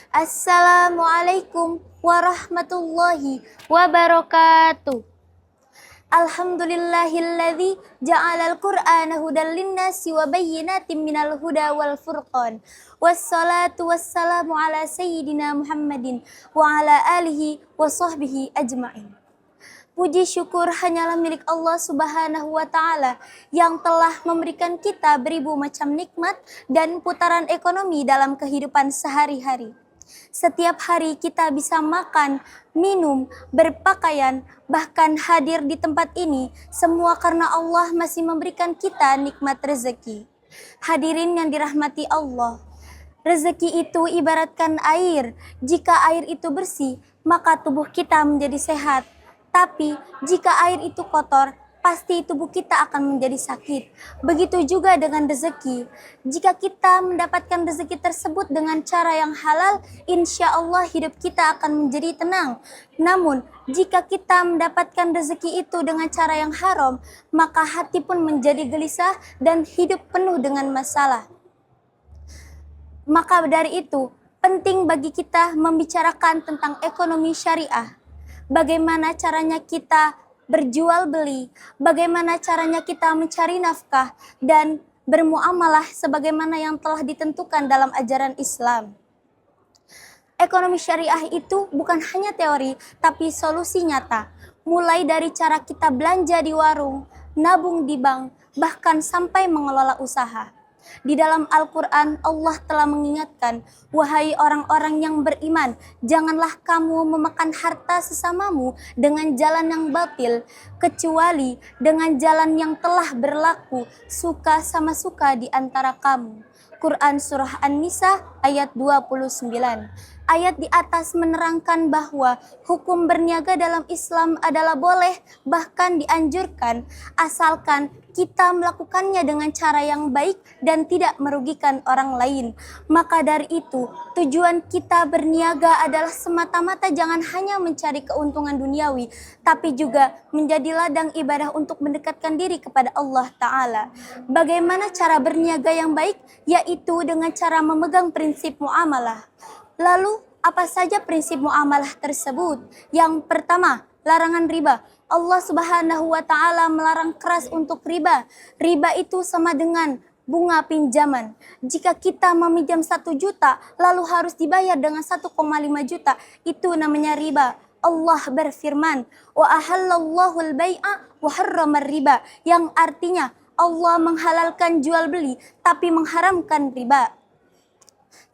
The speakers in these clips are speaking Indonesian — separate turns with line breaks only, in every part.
Assalamualaikum warahmatullahi wabarakatuh. Alhamdulillahilladzi ja'alal qur'ana hudal linnasi wa bayyinatin minal huda wal furqan. Wassalatu wassalamu ala sayyidina Muhammadin wa ala alihi wa sahbihi ajma'in. Puji syukur hanyalah milik Allah Subhanahu wa Ta'ala yang telah memberikan kita beribu macam nikmat dan putaran ekonomi dalam kehidupan sehari-hari. Setiap hari kita bisa makan, minum, berpakaian, bahkan hadir di tempat ini, semua karena Allah masih memberikan kita nikmat rezeki. Hadirin yang dirahmati Allah, rezeki itu ibaratkan air. Jika air itu bersih, maka tubuh kita menjadi sehat. Tapi jika air itu kotor, pasti tubuh kita akan menjadi sakit. Begitu juga dengan rezeki. Jika kita mendapatkan rezeki tersebut dengan cara yang halal, insya Allah hidup kita akan menjadi tenang. Namun, jika kita mendapatkan rezeki itu dengan cara yang haram, maka hati pun menjadi gelisah dan hidup penuh dengan masalah. Maka dari itu, penting bagi kita membicarakan tentang ekonomi syariah. Bagaimana caranya kita berjual beli, bagaimana caranya kita mencari nafkah, dan bermuamalah sebagaimana yang telah ditentukan dalam ajaran Islam. Ekonomi syariah itu bukan hanya teori, tapi solusi nyata. Mulai dari cara kita belanja di warung, nabung di bank, bahkan sampai mengelola usaha. Di dalam Al-Quran, Allah telah mengingatkan, wahai orang-orang yang beriman, janganlah kamu memakan harta sesamamu dengan jalan yang batil, kecuali dengan jalan yang telah berlaku suka sama suka di antara kamu. Quran Surah An-Nisa ayat 29. Ayat di atas menerangkan bahwa hukum berniaga dalam Islam adalah boleh, bahkan dianjurkan, asalkan kita melakukannya dengan cara yang baik dan tidak merugikan orang lain. Maka dari itu, tujuan kita berniaga adalah semata-mata jangan hanya mencari keuntungan duniawi, tapi juga menjadi ladang ibadah untuk mendekatkan diri kepada Allah Ta'ala. Bagaimana cara berniaga yang baik? Yaitu dengan cara memegang prinsip muamalah. Lalu, apa saja prinsip muamalah tersebut? Yang pertama, larangan riba. Allah Subhanahu wa Ta'ala melarang keras untuk riba. Riba itu sama dengan bunga pinjaman. Jika kita meminjam 1 juta, lalu harus dibayar dengan 1,5 juta, itu namanya riba. Allah berfirman, wa ahallallahu al-bai'a wa harramar riba, yang artinya Allah menghalalkan jual beli tapi mengharamkan riba.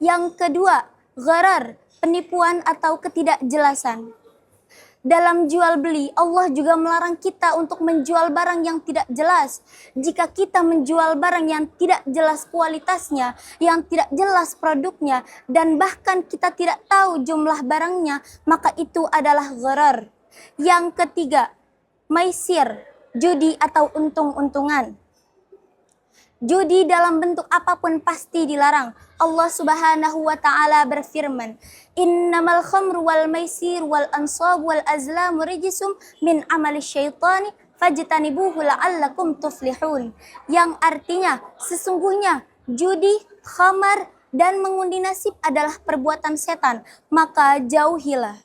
Yang kedua, gharar, penipuan atau ketidakjelasan. Dalam jual beli, Allah juga melarang kita untuk menjual barang yang tidak jelas. Jika kita menjual barang yang tidak jelas kualitasnya, yang tidak jelas produknya, dan bahkan kita tidak tahu jumlah barangnya, maka itu adalah gharar. Yang ketiga, maisir, judi atau untung-untungan. Judi dalam bentuk apapun pasti dilarang. Allah Subhanahu wa Ta'ala berfirman, innamal khamru wal maisir wal ansab wal azlamu rijsum min amali syaitani fajtanibuhu la'allakum tuflihun. Yang artinya, sesungguhnya judi, khamar, dan mengundi nasib adalah perbuatan setan, maka jauhilah.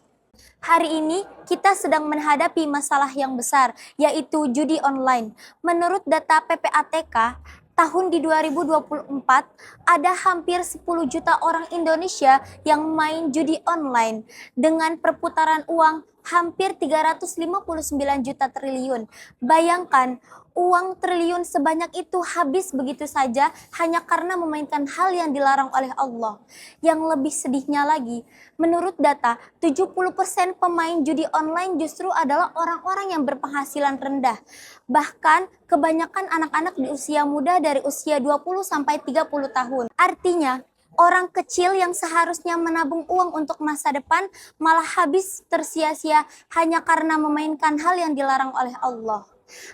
Hari ini kita sedang menghadapi masalah yang besar, yaitu judi online. Menurut data PPATK, tahun di 2024 ada hampir 10 juta orang Indonesia yang main judi online dengan perputaran uang hampir 359 juta triliun. Bayangkan, uang triliun sebanyak itu habis begitu saja hanya karena memainkan hal yang dilarang oleh Allah. Yang lebih sedihnya lagi, menurut data, 70% pemain judi online justru adalah orang-orang yang berpenghasilan rendah. Bahkan kebanyakan anak-anak di usia muda dari usia 20 sampai 30 tahun. Artinya, orang kecil yang seharusnya menabung uang untuk masa depan malah habis tersia-sia hanya karena memainkan hal yang dilarang oleh Allah.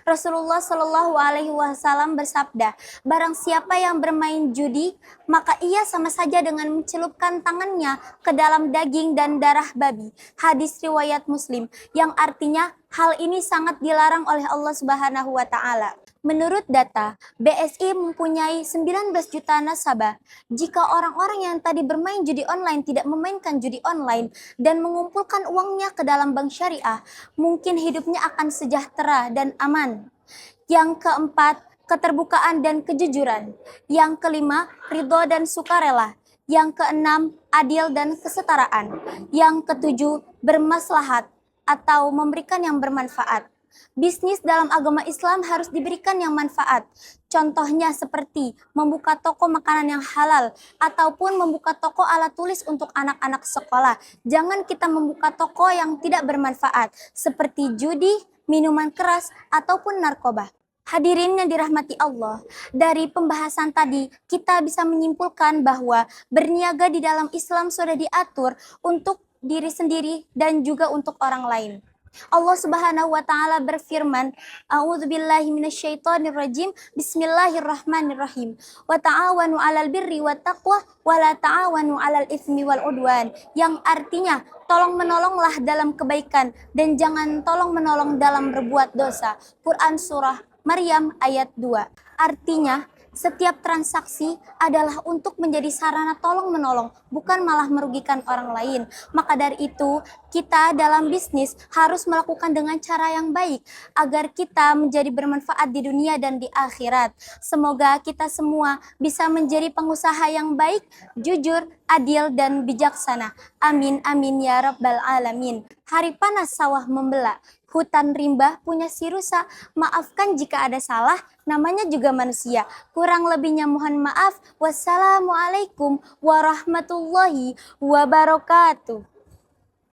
Rasulullah Shallallahu Alaihi Wasallam bersabda, barang siapa yang bermain judi, maka ia sama saja dengan mencelupkan tangannya ke dalam daging dan darah babi. Hadis riwayat Muslim, yang artinya hal ini sangat dilarang oleh Allah Subhanahu wa Ta'ala. Menurut data, BSI mempunyai 19 juta nasabah. Jika orang-orang yang tadi bermain judi online tidak memainkan judi online dan mengumpulkan uangnya ke dalam bank syariah, mungkin hidupnya akan sejahtera dan aman. Yang keempat, keterbukaan dan kejujuran. Yang kelima, ridho dan sukarela. Yang keenam, adil dan kesetaraan. Yang ketujuh, bermaslahat atau memberikan yang bermanfaat. Bisnis dalam agama Islam harus diberikan yang manfaat. Contohnya seperti membuka toko makanan yang halal ataupun membuka toko alat tulis untuk anak-anak sekolah. Jangan kita membuka toko yang tidak bermanfaat seperti judi, minuman keras, ataupun narkoba. Hadirin yang dirahmati Allah, dari pembahasan tadi kita bisa menyimpulkan bahwa berniaga di dalam Islam sudah diatur untuk diri sendiri dan juga untuk orang lain. Allah Subhanahu wa taala berfirman, A'udzubillahi minasyaitonirrajim. Bismillahirrahmanirrahim. Wa ta'awanu 'alal birri wat taqwa wa la ta'awanu 'alal itsmi wal 'udwan. Yang artinya, tolong menolonglah dalam kebaikan dan jangan tolong menolong dalam berbuat dosa. Quran surah Maryam ayat 2. Artinya, setiap transaksi adalah untuk menjadi sarana tolong menolong, bukan malah merugikan orang lain. Maka dari itu, kita dalam bisnis harus melakukan dengan cara yang baik agar kita menjadi bermanfaat di dunia dan di akhirat. Semoga kita semua bisa menjadi pengusaha yang baik, jujur, adil, dan bijaksana. Amin, amin ya rabbal alamin. Hari panas sawah membela, hutan rimba punya si rusa. Maafkan jika ada salah, namanya juga manusia. Kurang lebihnya mohon maaf. Wassalamualaikum warahmatullahi wabarakatuh.